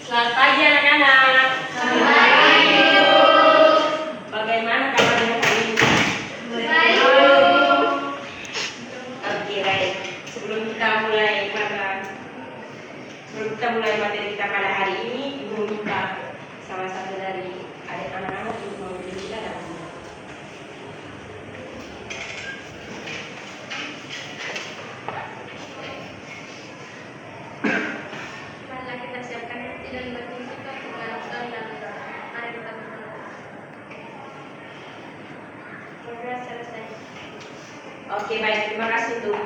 Selamat pagi anak-anak. Selamat pagi, Ibu. Bagaimana kabarnya hari ini? Baik, Bu. Oke, baik. Sebelum kita mulai materi kita pada hari ini, Ibu minta salah satu dari adik anak-anak untuk memimpin kita dalam Marilah kita siapkan hati dan batin kita untuk melakukan dan mari kita berdoa. Sudah selesai. Oke, baik. Terima kasih untuk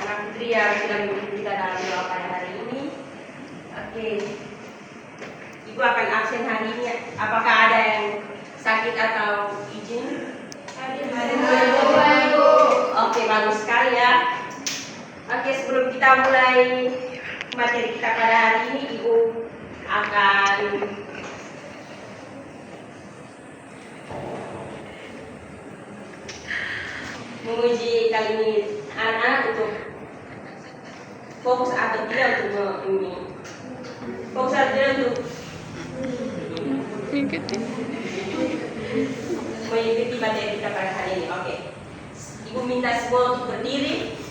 anak putri yang sudah memimpin kita dalam doa pada hari ini. Oke. Ibu akan absen hari ini. Apakah ada yang sakit atau izin? Oke, bagus sekali ya. Oke, sebelum kita mulai materi kita pada hari ini, Ibu akan menguji kali ini anak untuk fokus atau tidak untuk ini. Fokus atau tidak untuk mengikuti materi kita pada hari ini. Oke. Ibu minta semua untuk berdiri.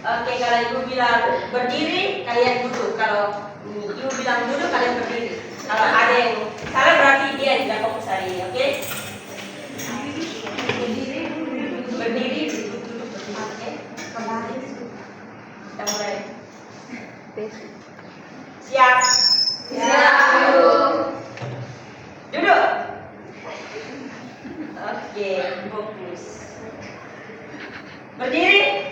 Oke, kalau Ibu bilang berdiri, kalian duduk. Kalau Ibu bilang duduk, kalian berdiri. Kalau ada yang salah berarti dia tidak fokus hari ini, oke? Berdiri, duduk. Oke, kembali. Kita mulai. Siap. Siap, Bu. Duduk. Oke, fokus. Berdiri.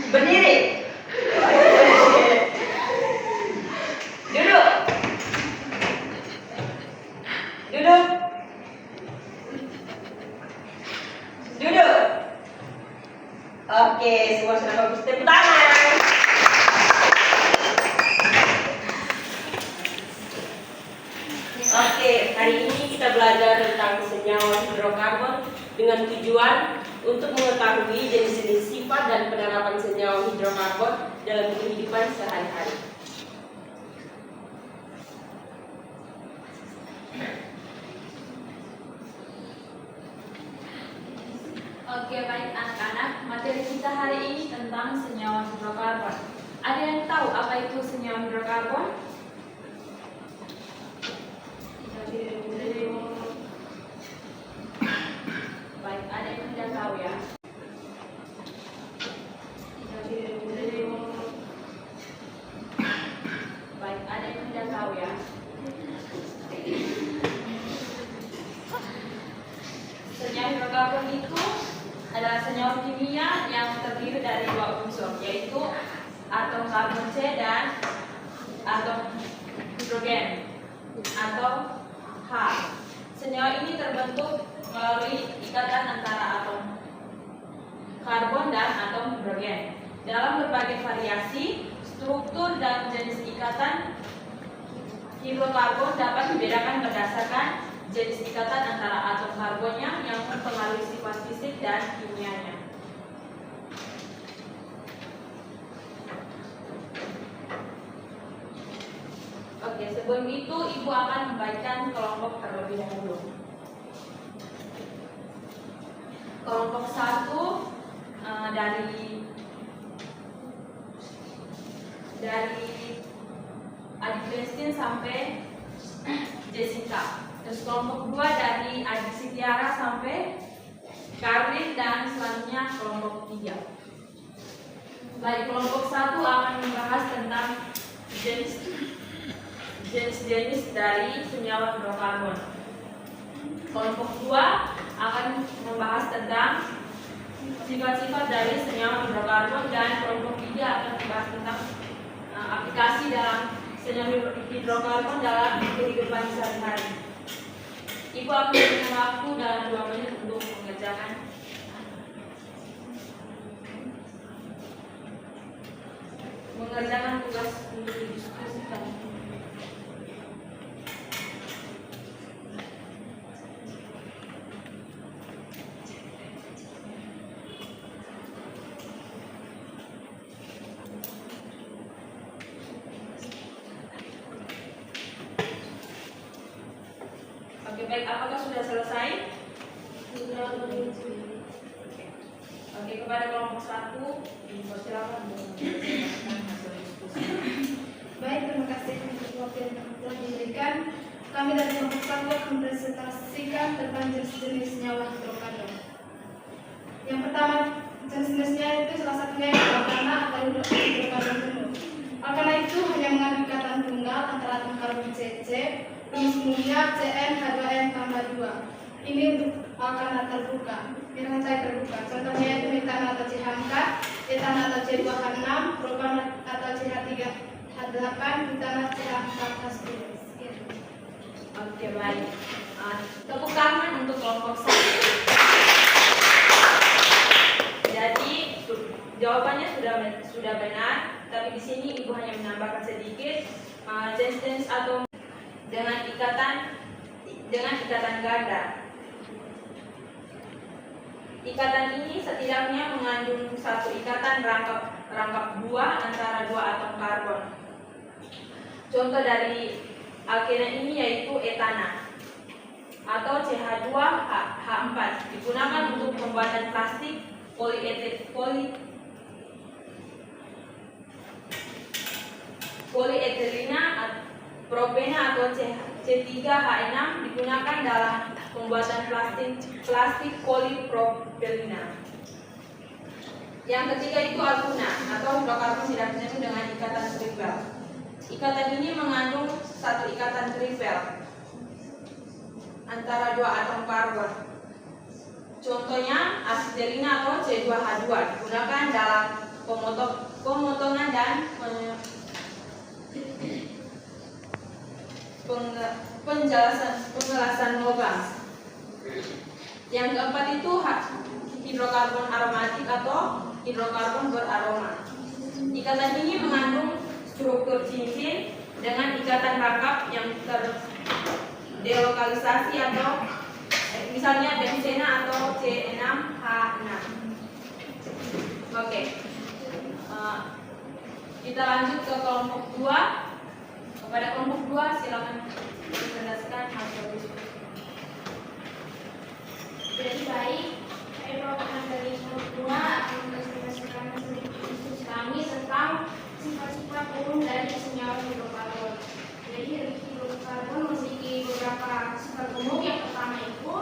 Berdiri. Duduk. Duduk. Duduk. Oke, semua sudah bagus. Tepuk tangan. Oke, hari ini kita belajar tentang senyawa hidrokarbon dengan tujuan untuk mengetahui jenis-jenis sifat dan penerapan senyawa hidrokarbon dalam kehidupan sehari-hari. Oke, baik anak-anak, materi kita hari ini tentang senyawa hidrokarbon. Ada yang tahu apa itu senyawa hidrokarbon? Baik, ada yang tidak tahu ya? Baik, ada yang tidak tahu ya? Senyawa hidrokarbon itu adalah senyawa kimia yang terdiri dari dua unsur, yaitu atom karbon C dan atom hidrogen atau H. Senyawa ini terbentuk melalui ikatan antara atom karbon dan atom hidrogen. Dalam berbagai variasi, struktur dan jenis ikatan hidrokarbon dapat dibedakan berdasarkan jenis ikatan antara atom karbonnya yang mempengaruhi sifat fisik dan kimianya. Oke, sebelum itu Ibu akan membagikan kelompok terlebih dahulu. Kelompok 1 dari Adik Christine sampai Jessica. Terus kelompok 2 dari Adik Sitiara sampai Karlin, dan selanjutnya kelompok 3. Baik, kelompok 1 akan membahas tentang jenis-jenis dari senyawa hidrokarbon. Kelompok 2 akan membahas tentang sifat-sifat dari senyawa hidrokarbon, dan kelompok 3 akan membahas tentang aplikasi dalam senyawa hidrokarbon dalam kehidupan sehari-hari. Ibu akan memberikan waktu dalam 2 menit untuk mengerjakan tugas untuk didiskusikan. baik, apakah sudah selesai? Sudah. Oke, kepada kelompok 1, silakan menjelaskan hasil diskusi. Baik, terima kasih untuk waktu yang telah diberikan. Kami dari kelompok 1 akan mempresentasikan tentang jenis-jenis nyawa hidrokarbon. Yang pertama, jenis-jenisnya itu salah satunya alkana atau hidrokarbon penuh. Alkana itu hanya mengandung ikatan tunggal antara atom karbon CC, rumus umumnya CN H2N+2. Ini untuk alkana terbuka, rantai terbuka. Contohnya itu metana atau CH4, etana atau C2H6, propan atau CH3H8, butana CH4H10. Oke, baik. Tepuk tangan untuk kelompok 1. Jadi jawabannya sudah benar, tapi di sini Ibu hanya menambahkan sedikit jenis-jenis atom dengan ikatan ganda. Ikatan ini setidaknya mengandung satu ikatan rangkap dua antara dua atom karbon. Contoh dari alkena ini yaitu etana atau CH2H4, digunakan untuk pembuatan plastik polietilena, propena atau C3H6 digunakan dalam pembuatan plastik polipropilena. Yang ketiga itu alkuna atau hidrokarbon tidak menyatu dengan ikatan triple. Ikatan ini mengandung satu ikatan triple antara dua atom karbon. Contohnya asetilena atau C2H2 digunakan dalam pemotongan dan penjelasan logam. Yang keempat itu hidrokarbon aromatik atau hidrokarbon beraroma. Ikatan ini mengandung struktur cincin dengan ikatan rangkap yang terdelokalisasi atau misalnya benzena atau C6H6. Oke. Kita lanjut ke kelompok 2. Kepada kelompok 2 silakan menjelaskan hasil diskusi. Jadi baik, saya bawakan dari kelompok 2 akan mempresentasikan hasil diskusi kami tentang sifat-sifat umum dari senyawa hidrokarbon. Jadi hidrokarbon memiliki beberapa sifat umum. Yang pertama itu,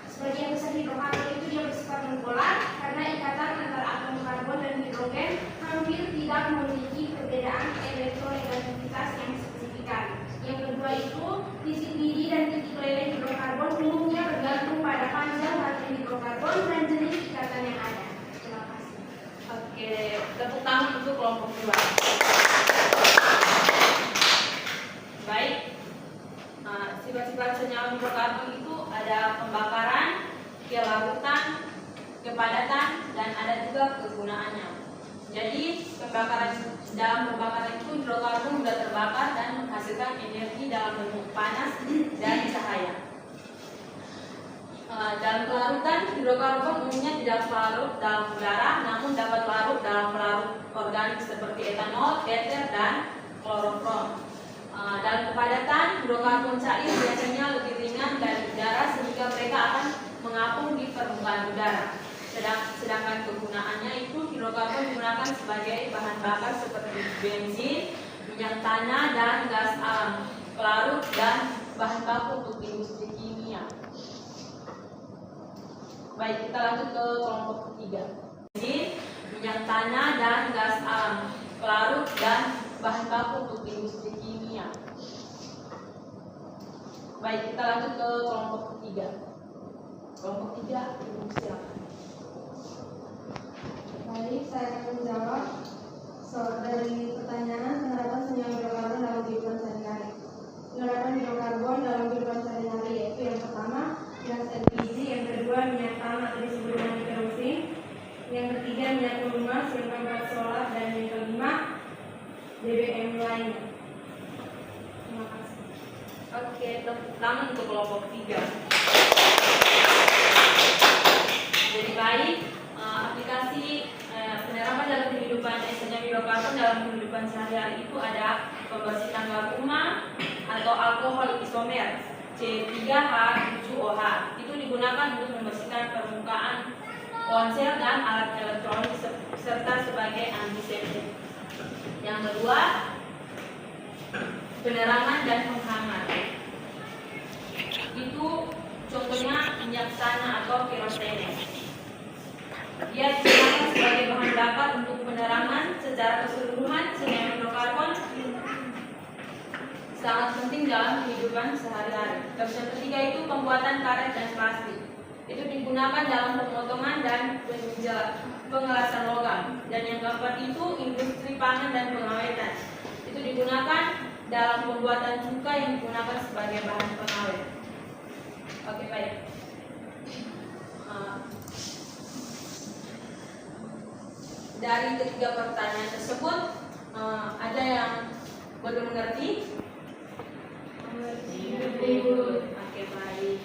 sebagian besar hidrokarbon itu dia bersifat nonpolar karena ikatan antara atom karbon dan hidrogen hampir tidak memiliki perbedaan elektronegativitas yang signifikan. Yang kedua itu, titik lidi dan titik lele hidrokarbon umumnya bergantung pada panjang baterai hidrokarbon dan jenis ikatan yang ada. Terima kasih. Oke, tepuk tangan untuk kelompok 2. Baik, sifat-sifat senyawa hidrokarbon itu ada pembakaran, kelarutan, kepadatan, dan ada juga kegunaannya. Jadi dalam pembakaran itu hidrokarbon sudah terbakar dan menghasilkan energi dalam bentuk panas dan cahaya. Dalam kelarutan, hidrokarbon umumnya tidak larut dalam udara, namun dapat larut dalam pelarut organik seperti etanol, eter, dan klorofrom. Dalam kepadatan, hidrokarbon cair biasanya lebih ringan dari udara sehingga mereka akan mengapung di permukaan udara. Sedangkan kegunaannya itu hidrokarbon digunakan sebagai bahan bakar seperti bensin, minyak tanah, dan gas alam, pelarut, dan bahan baku untuk industri kimia. Baik, kita lanjut ke kelompok 3. Bensin, minyak tanah, dan gas alam, pelarut, dan bahan baku untuk industri kimia. Baik, kita lanjut ke kelompok 3. Kelompok 3, silakan. Baik, saya akan menjawab dari pertanyaan penerapan senyawa hidrokarbon dalam kehidupan sehari-hari. Penerapan hidrokarbon dalam kehidupan sehari-hari yaitu yang pertama gas LPG, yang kedua minyak tanah atau disebut dengan kerosin, yang ketiga minyak lumas, yang keempat solar, dan yang kelima BBM lainnya. Terima kasih. Oke, tepuk tangan untuk kelompok 3. Jadi baik, aplikasi penerapan dalam kehidupan senyawa hidrokarbon dalam kehidupan sehari-hari itu ada pembersihan luar rumah atau alkohol isomer, C3H 7OH. Itu digunakan untuk membersihkan permukaan ponsel dan alat elektronik serta sebagai antiseptik. Yang kedua, penerangan dan penghangat. Itu contohnya minyak tanah atau kerosene. Dia digunakan sebagai bahan bakar untuk penerangan secara keseluruhan. Senyawa hidrokarbon sangat penting dalam kehidupan sehari-hari. Terus yang ketiga itu pembuatan karet dan plastik. Itu digunakan dalam pemotongan dan pengelasan logam. Dan yang keempat itu industri pangan dan pengawetan. Itu digunakan dalam pembuatan cuka yang digunakan sebagai bahan pengawet. Oke, baik. Dari ketiga pertanyaan tersebut, ada yang belum mengerti? Oke, baik.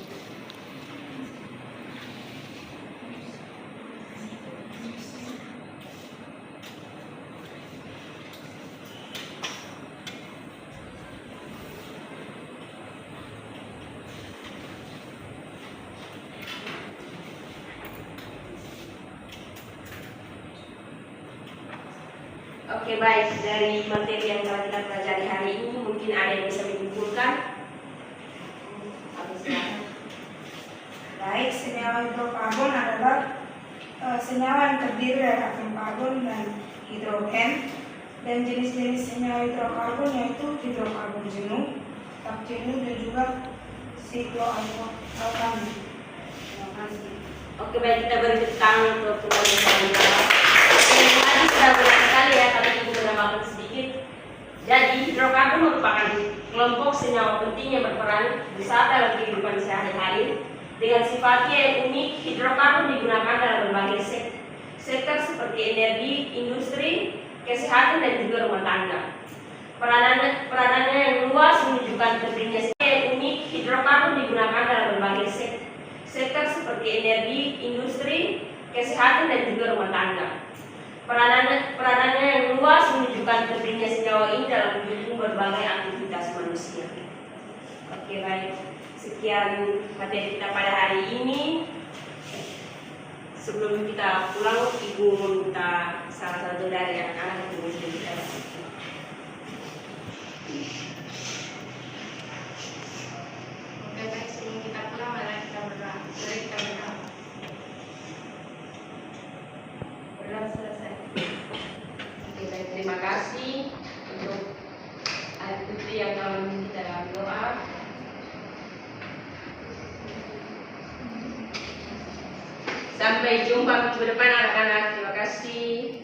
Oke, baik. Dari materi yang telah kita pelajari hari ini, mungkin ada yang bisa menyimpulkan. Baik, senyawa hidrokarbon adalah senyawa yang terdiri dari atom karbon dan hidrogen. Dan jenis-jenis senyawa hidrokarbon yaitu hidrokarbon jenuh, tak jenuh, dan juga sikloalkani. Terima kasih. Oke, baik, kita beri tepuk tangan untuk pembelajaran. Tadi sudah banyak sekali ya, tapi ibu menambahkan sedikit. Jadi hidrokarbon merupakan kelompok senyawa penting yang berperan besar dalam kehidupan sehari-hari. Dengan sifatnya yang unik, hidrokarbon digunakan dalam berbagai sektor seperti energi, industri, kesehatan, dan juga rumah tangga. Peranannya yang luas menunjukkan pentingnya yang unik. Hidrokarbon digunakan dalam berbagai sektor seperti energi, industri, kesehatan, dan juga rumah tangga. Peranannya yang luas menunjukkan pentingnya senyawa ini dalam mendukung berbagai aktivitas manusia. Oke, baik. Sekian materi kita pada hari ini. Sebelum kita pulang, Ibu meminta salah satu dari anak-anak yang bisa bicara. Oke, baik, sebelum kita pulang, mari kita berdoa. Sudah selesai. Oke, baik. Terima kasih untuk Adik Putri yang telah memimpin kita dalam doa. Sampai jumpa minggu depan anak-anak. Terima kasih.